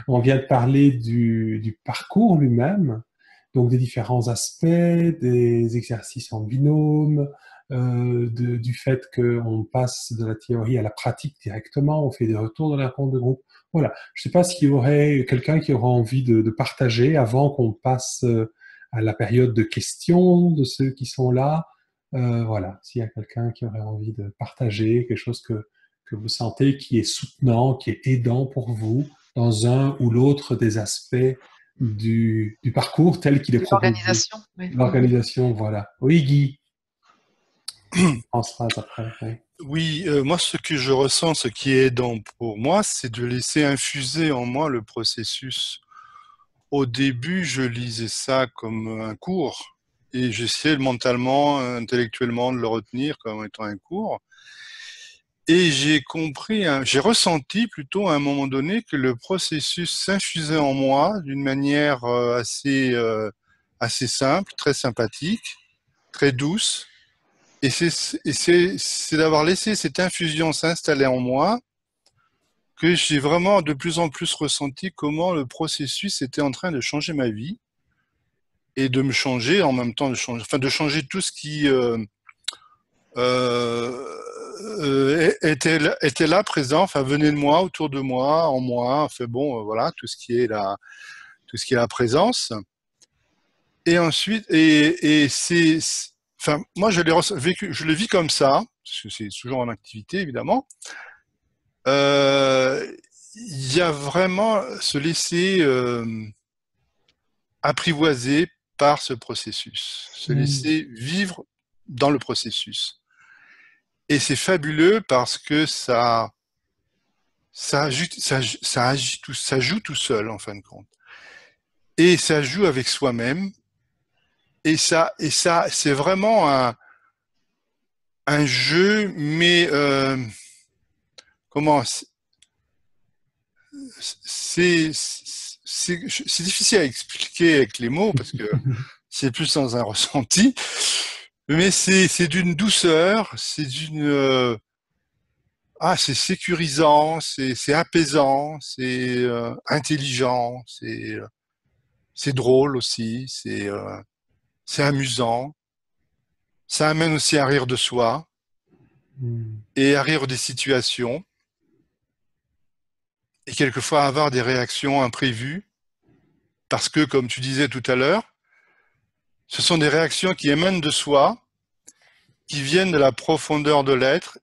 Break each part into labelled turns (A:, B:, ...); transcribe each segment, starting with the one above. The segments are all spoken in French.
A: On vient de parler du parcours lui-même, donc des différents aspects, des exercices en binôme, du fait qu'on passe de la théorie à la pratique directement, on fait des retours dans la rencontre de groupe. Voilà. Je ne sais pas s'il y aurait quelqu'un qui aura envie de partager avant qu'on passe à la période de questions de ceux qui sont là. Voilà, s'il y a quelqu'un qui aurait envie de partager quelque chose que vous sentez qui est soutenant, qui est aidant pour vous dans un ou l'autre des aspects du parcours tel qu'il est
B: De
A: proposé.
B: l'organisation. Oui.
A: L'organisation, voilà. Oui, Guy, en phrase après. Oui.
C: Oui, moi, ce que je ressens, ce qui est aidant pour moi, c'est de laisser infuser en moi le processus. Au début, je lisais ça comme un cours et j'essayais mentalement, intellectuellement de le retenir comme étant un cours. Et j'ai compris, j'ai ressenti plutôt à un moment donné que le processus s'infusait en moi d'une manière assez simple, très sympathique, très douce. Et c'est d'avoir laissé cette infusion s'installer en moi que j'ai vraiment de plus en plus ressenti comment le processus était en train de changer ma vie et de me changer en même temps de changer tout ce qui était là présent, enfin venait de moi, autour de moi, en moi, enfin bon, voilà, tout ce qui est la présence. Et ensuite, enfin, moi vécu, je le vis comme ça, parce que c'est toujours en activité évidemment. Il y a vraiment se laisser apprivoiser par ce processus, se
A: Mm.
C: laisser vivre dans le processus. Et c'est fabuleux parce que ça joue tout seul en fin de compte. Et ça joue avec soi-même. Et ça, c'est vraiment un jeu, mais comment c'est difficile à expliquer avec les mots parce que c'est plus dans un ressenti, mais c'est d'une douceur, c'est sécurisant, c'est apaisant, c'est intelligent, c'est drôle aussi, c'est amusant. Ça amène aussi à rire de soi
A: Mm.
C: et à rire des situations et quelquefois à avoir des réactions imprévues parce que, comme tu disais tout à l'heure, ce sont des réactions qui émanent de soi, qui viennent de la profondeur de l'être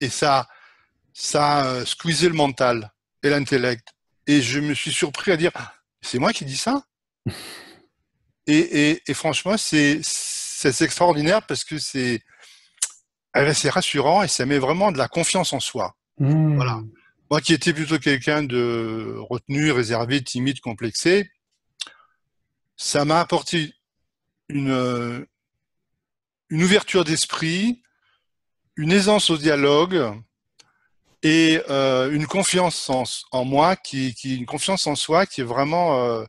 C: et ça a squeezé le mental et l'intellect. Et je me suis surpris à dire, ah, c'est moi qui dis ça? Et franchement, c'est extraordinaire parce que c'est rassurant et ça met vraiment de la confiance en soi. Voilà.
A: Mm.
C: Moi qui étais plutôt quelqu'un de retenu, réservé, timide, complexé, ça m'a apporté une, une ouverture d'esprit, une aisance au dialogue et une confiance en moi, une confiance en soi qui est vraiment,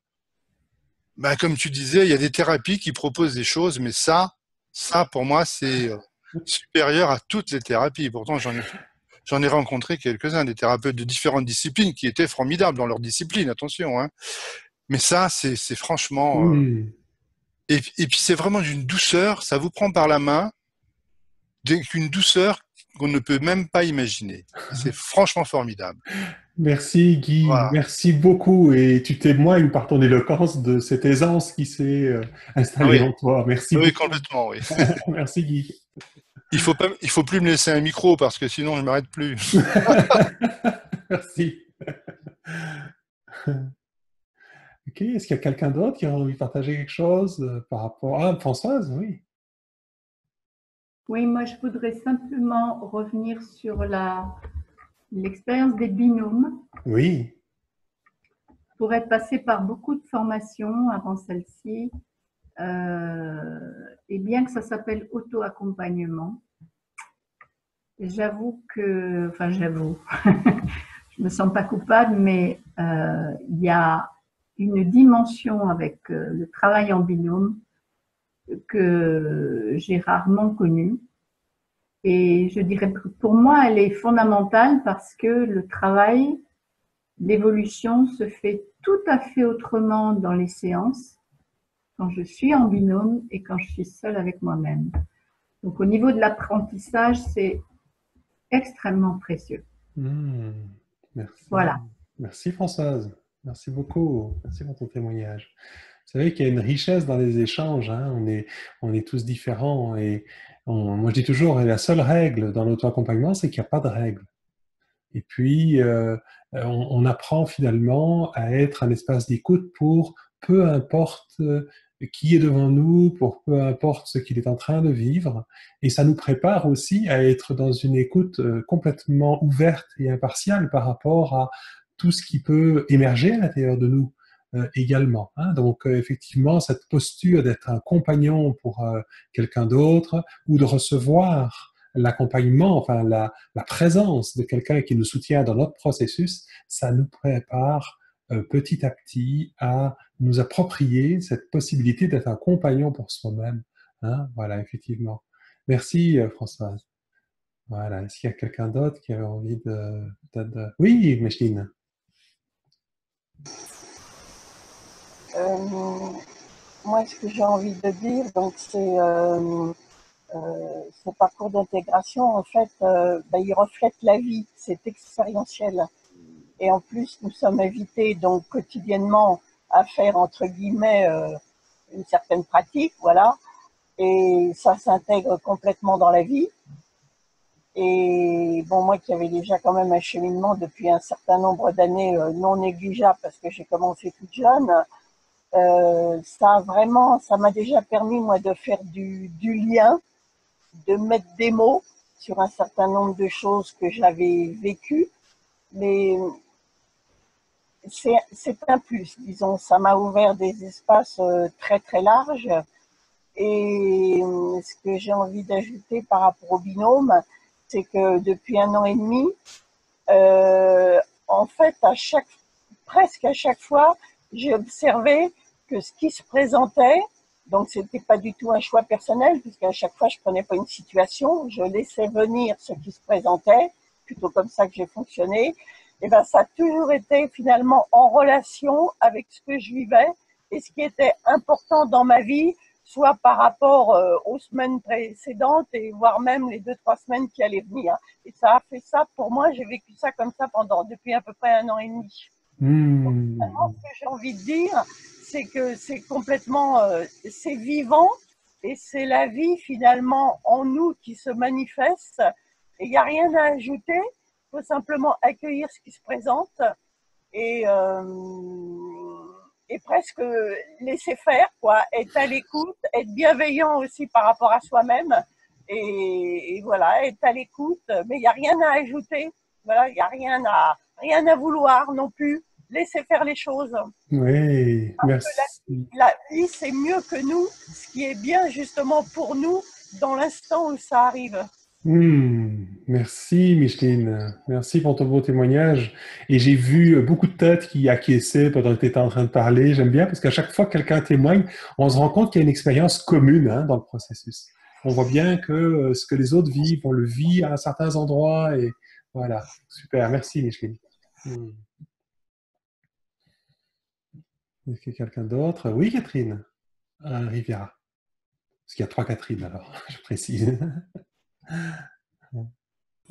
C: comme tu disais, il y a des thérapies qui proposent des choses, mais ça pour moi, c'est supérieur à toutes les thérapies. Pourtant, j'en ai rencontré quelques-uns, des thérapeutes de différentes disciplines qui étaient formidables dans leur discipline, attention, hein. Mais ça, c'est franchement.
A: Mm.
C: Et puis c'est vraiment d'une douceur, ça vous prend par la main, d'une douceur qu'on ne peut même pas imaginer. C'est franchement formidable.
A: Merci Guy,
C: Voilà.
A: merci beaucoup et tu témoignes par ton éloquence de cette aisance qui s'est
C: Ah
A: installée
C: oui,
A: en toi. Merci
C: oui,
A: beaucoup.
C: complètement, oui.
A: Merci Guy.
C: Il faut plus me laisser un micro parce que sinon je m'arrête plus.
A: Merci. Ok, est-ce qu'il y a quelqu'un d'autre qui a envie de partager quelque chose par rapport... Ah, Françoise, oui.
D: Oui, moi je voudrais simplement revenir sur l'expérience des binômes.
A: Oui.
D: Pour être passé par beaucoup de formations avant celle-ci, et bien que ça s'appelle auto-accompagnement, j'avoue, je me sens pas coupable, mais il y a une dimension avec le travail en binôme que j'ai rarement connue. Et je dirais que pour moi, elle est fondamentale parce que le travail l'évolution se fait tout à fait autrement dans les séances quand je suis en binôme et quand je suis seule avec moi-même. Donc au niveau de l'apprentissage, c'est extrêmement précieux.
A: Merci.
D: Voilà.
A: Merci Françoise. Merci beaucoup. Merci pour ton témoignage. Vous savez qu'il y a une richesse dans les échanges. Hein. On est tous différents. Et moi, je dis toujours, la seule règle dans l'auto-accompagnement, c'est qu'il n'y a pas de règle. Et puis, on apprend finalement à être un espace d'écoute pour peu importe qui est devant nous, pour peu importe ce qu'il est en train de vivre. Et ça nous prépare aussi à être dans une écoute complètement ouverte et impartiale par rapport à tout ce qui peut émerger à l'intérieur de nous également. Hein. Donc, effectivement, cette posture d'être un compagnon pour quelqu'un d'autre ou de recevoir l'accompagnement, enfin la présence de quelqu'un qui nous soutient dans notre processus, ça nous prépare petit à petit à nous approprier cette possibilité d'être un compagnon pour soi-même. Hein? Voilà, effectivement. Merci Françoise. Voilà, est-ce qu'il y a quelqu'un d'autre qui avait envie de... Oui, Micheline.
B: Moi, ce que j'ai envie de dire, donc, c'est ce parcours d'intégration, en fait, il reflète la vie, c'est expérientiel. Et en plus, nous sommes invités donc quotidiennement à faire, entre guillemets, une certaine pratique, voilà. Et ça s'intègre complètement dans la vie. Et bon, moi qui avais déjà quand même un cheminement depuis un certain nombre d'années non négligeable parce que j'ai commencé toute jeune, ça m'a déjà permis, moi, de faire du lien, de mettre des mots sur un certain nombre de choses que j'avais vécues. Mais c'est un plus, disons, ça m'a ouvert des espaces très très larges. Et ce que j'ai envie d'ajouter par rapport au binôme, c'est que depuis 1 an et demi, en fait, presque à chaque fois, j'ai observé que ce qui se présentait, donc c'était pas du tout un choix personnel, puisqu'à chaque fois je prenais pas une situation, je laissais venir ce qui se présentait, plutôt comme ça que j'ai fonctionné. Et ben ça a toujours été finalement en relation avec ce que je vivais et ce qui était important dans ma vie, soit par rapport aux semaines précédentes et voire même les 2-3 semaines qui allaient venir. Et ça a fait ça pour moi, j'ai vécu ça comme ça depuis à peu près 1 an et demi. Donc, finalement, ce que j'ai envie de dire, c'est que c'est complètement, c'est vivant et c'est la vie finalement en nous qui se manifeste. Et il n'y a rien à ajouter, il faut simplement accueillir ce qui se présente et presque laisser faire, quoi, être à l'écoute, être bienveillant aussi par rapport à soi-même et voilà, être à l'écoute, mais il n'y a rien à ajouter, voilà, il n'y a rien à vouloir non plus. Laisser faire les choses.
A: Oui, merci.
B: La vie, c'est mieux que nous, ce qui est bien justement pour nous dans l'instant où ça arrive.
A: Merci Micheline, merci pour ton beau témoignage. Et j'ai vu beaucoup de têtes qui acquiesçaient pendant que tu étais en train de parler. J'aime bien parce qu'à chaque fois que quelqu'un témoigne, on se rend compte qu'il y a une expérience commune dans le processus. On voit bien que ce que les autres vivent, on le vit à certains endroits. Et voilà, super, merci Micheline. Est-ce qu'il y a quelqu'un d'autre? Oui, Catherine Riviera. Parce qu'il y a 3 Catherine alors, je précise.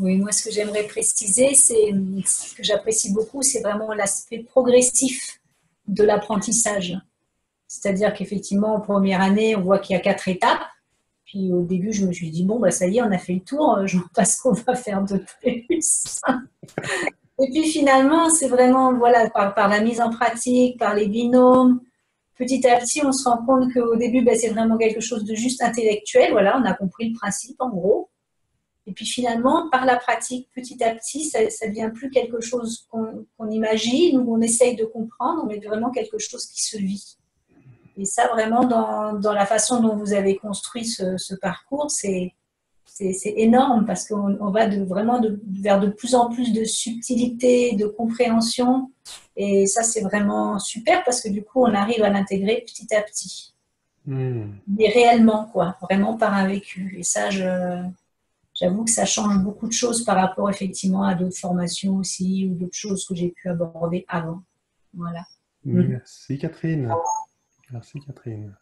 E: Oui, moi, ce que j'aimerais préciser, c'est ce que j'apprécie beaucoup, c'est vraiment l'aspect progressif de l'apprentissage. C'est-à-dire qu'effectivement, en première année, on voit qu'il y a 4 étapes. Puis au début, je me suis dit, bon, ça y est, on a fait le tour, je vois pas ce qu'on va faire de plus. Et puis finalement, c'est vraiment voilà, par la mise en pratique, par les binômes. Petit à petit, on se rend compte qu'au début, c'est vraiment quelque chose de juste intellectuel. Voilà, on a compris le principe en gros. Et puis finalement, par la pratique, petit à petit, ça devient plus quelque chose qu'on imagine ou qu'on essaye de comprendre, mais vraiment quelque chose qui se vit. Et ça, vraiment, dans la façon dont vous avez construit ce parcours, c'est énorme parce qu'on va vers de plus en plus de subtilité, de compréhension. Et ça, c'est vraiment super parce que du coup, on arrive à l'intégrer petit à petit. Mais réellement, quoi, vraiment par un vécu. Et ça, j'avoue que ça change beaucoup de choses par rapport effectivement à d'autres formations aussi ou d'autres choses que j'ai pu aborder avant. Voilà.
A: Merci Catherine. Merci Catherine.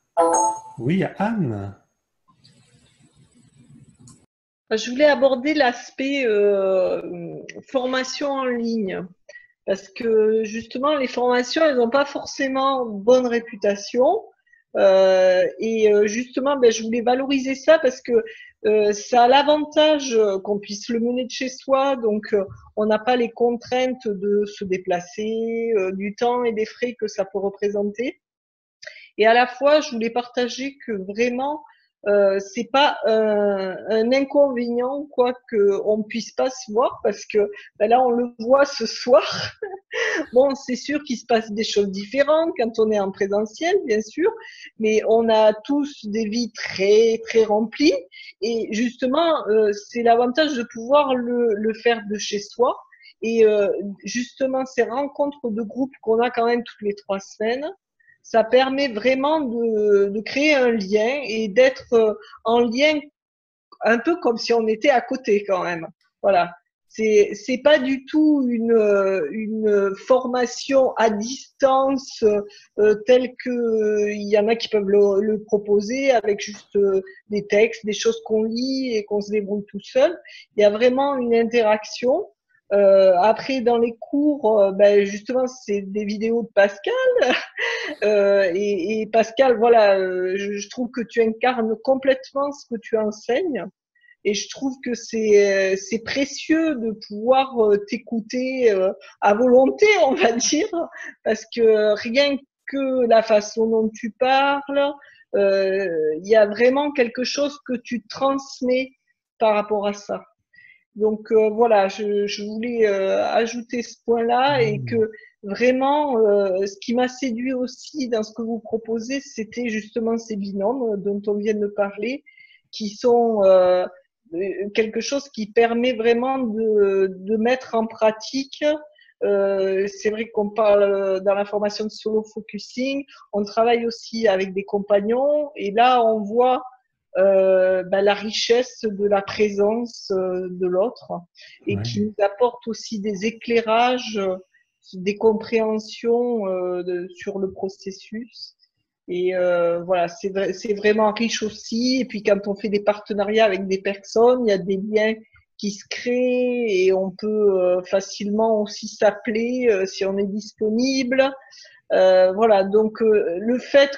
A: Oui, Anne.
F: Je voulais aborder l'aspect formation en ligne. Parce que justement, les formations, elles n'ont pas forcément bonne réputation. Justement, je voulais valoriser ça parce que ça a l'avantage qu'on puisse le mener de chez soi. Donc, on n'a pas les contraintes de se déplacer, du temps et des frais que ça peut représenter. Et à la fois, je voulais partager que vraiment, c'est pas un inconvénient quoi qu'on puisse pas se voir parce que là on le voit ce soir. Bon, c'est sûr qu'il se passe des choses différentes quand on est en présentiel, bien sûr, mais on a tous des vies très très remplies et justement c'est l'avantage de pouvoir le faire de chez soi. Et justement ces rencontres de groupe qu'on a quand même toutes les 3 semaines, ça permet vraiment de créer un lien et d'être en lien un peu comme si on était à côté quand même. Voilà. C'est pas du tout une formation à distance telle que il y en a qui peuvent le proposer avec juste des textes, des choses qu'on lit et qu'on se débrouille tout seul. Il y a vraiment une interaction. Après, dans les cours, justement, c'est des vidéos de Pascal. Et Pascal, voilà, je trouve que tu incarnes complètement ce que tu enseignes. Et je trouve que c'est précieux de pouvoir t'écouter à volonté, on va dire, parce que rien que la façon dont tu parles, il y a vraiment quelque chose que tu transmets par rapport à ça. Donc voilà, je voulais ajouter ce point-là et que vraiment, ce qui m'a séduit aussi dans ce que vous proposez, c'était justement ces binômes dont on vient de parler, qui sont quelque chose qui permet vraiment de mettre en pratique. C'est vrai qu'on parle dans la formation de solo focusing, on travaille aussi avec des compagnons et là on voit la richesse de la présence de l'autre et qui nous apporte aussi des éclairages, des compréhensions sur le processus. Et voilà, c'est vraiment riche aussi. Et puis quand on fait des partenariats avec des personnes, il y a des liens qui se créent et on peut facilement aussi s'appeler si on est disponible. Voilà, donc le fait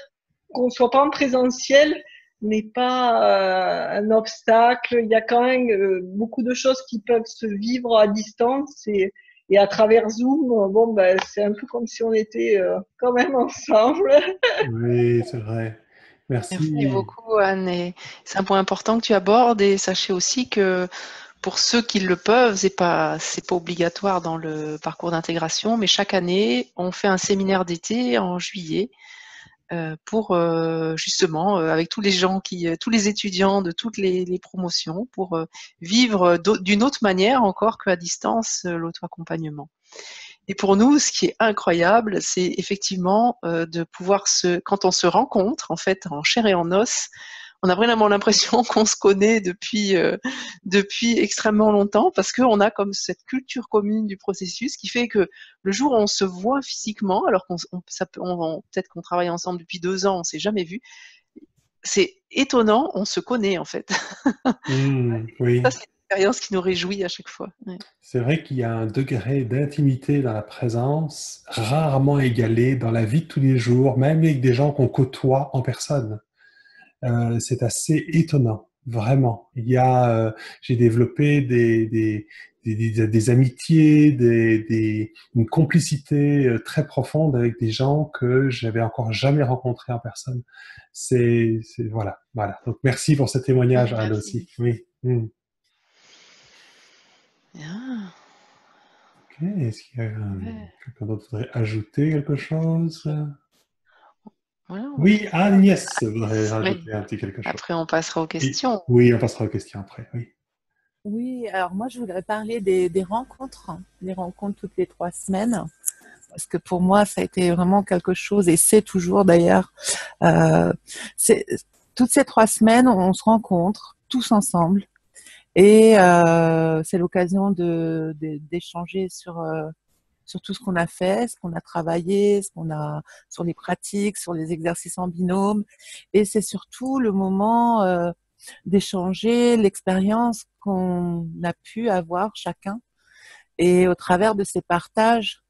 F: qu'on soit pas en présentiel n'est pas un obstacle. Il y a quand même beaucoup de choses qui peuvent se vivre à distance et à travers Zoom, c'est un peu comme si on était quand même ensemble.
A: Oui, c'est vrai. Merci.
G: Merci beaucoup, Anne. Et c'est un point important que tu abordes et sachez aussi que pour ceux qui le peuvent, c'est pas obligatoire dans le parcours d'intégration, mais chaque année, on fait un séminaire d'été en juillet pour justement avec tous les gens tous les étudiants de toutes les promotions pour vivre d'une autre manière encore qu'à distance l'auto-accompagnement. Et pour nous, ce qui est incroyable, c'est effectivement de pouvoir quand on se rencontre en fait en chair et en os, on a vraiment l'impression qu'on se connaît depuis extrêmement longtemps parce qu'on a comme cette culture commune du processus qui fait que le jour où on se voit physiquement, alors peut-être qu'on travaille ensemble depuis 2 ans, on s'est jamais vu, c'est étonnant, on se connaît en fait.
A: Oui.
G: Ça, c'est une expérience qui nous réjouit à chaque fois. Ouais.
A: C'est vrai qu'il y a un degré d'intimité dans la présence rarement égalé dans la vie de tous les jours, même avec des gens qu'on côtoie en personne. C'est assez étonnant, vraiment. J'ai développé des amitiés, une complicité très profonde avec des gens que j'avais encore jamais rencontrés en personne. Voilà. Donc merci pour ce témoignage, Anne aussi. Oui.
G: Bien.
A: Ok. Est-ce qu'il y a quelqu'un d'autre qui voudrait ajouter quelque chose?
G: Voilà,
A: oui, Agnès voudrait rajouter un petit quelque chose.
G: Après, on passera aux questions.
A: Oui, on passera aux questions après.
H: Oui, alors moi, je voudrais parler des rencontres toutes les 3 semaines. Parce que pour moi, ça a été vraiment quelque chose, et c'est toujours d'ailleurs, toutes ces 3 semaines, on se rencontre tous ensemble. Et c'est l'occasion d'échanger sur tout ce qu'on a fait, ce qu'on a travaillé, sur les pratiques, sur les exercices en binôme. Et c'est surtout le moment d'échanger l'expérience qu'on a pu avoir chacun. Et au travers de ces partages,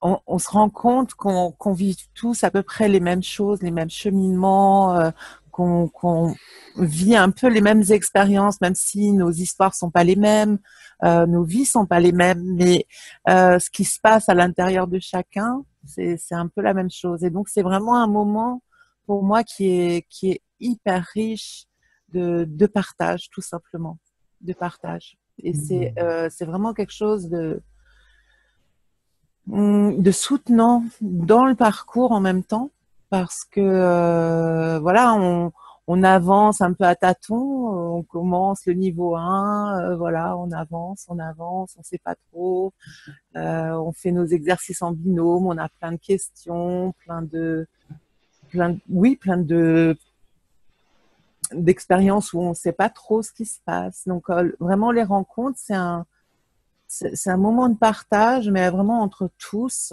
H: on se rend compte qu'on vit tous à peu près les mêmes choses, les mêmes cheminements, qu'on vit un peu les mêmes expériences, même si nos histoires sont pas les mêmes, nos vies sont pas les mêmes, mais ce qui se passe à l'intérieur de chacun, c'est un peu la même chose. Et donc c'est vraiment un moment pour moi qui est hyper riche de partage, tout simplement, de partage. Et c'est vraiment quelque chose de soutenant dans le parcours en même temps, parce que voilà, on avance un peu à tâtons, on commence le niveau 1, voilà, on avance, on sait pas trop, on fait nos exercices en binôme, on a plein de questions, plein d'expériences où on sait pas trop ce qui se passe. Donc vraiment les rencontres, c'est un moment de partage, mais vraiment entre tous,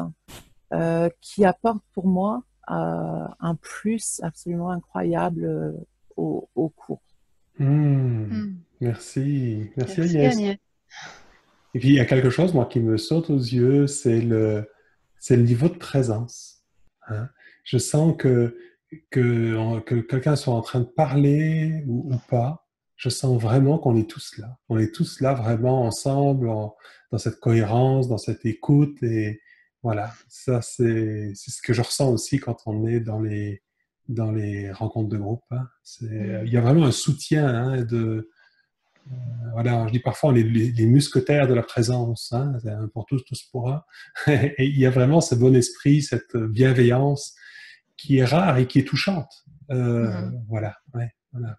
H: qui apporte pour moi un plus absolument incroyable au cours.
A: Merci. Merci
G: Merci
A: Agnès.
G: Agnès.
A: Et puis il y a quelque chose, moi, qui me saute aux yeux, c'est le niveau de présence. Hein. Je sens que quelqu'un soit en train de parler ou pas, je sens vraiment qu'on est tous là. On est tous là vraiment ensemble, dans cette cohérence, dans cette écoute. Et voilà, ça c'est ce que je ressens aussi quand on est dans les rencontres de groupe. Hein. Il y a vraiment un soutien hein, voilà, je dis parfois on est les mousquetaires de la présence, hein, pour tous, tous pour un. Et il y a vraiment ce bon esprit, cette bienveillance qui est rare et qui est touchante. Voilà, ouais, voilà.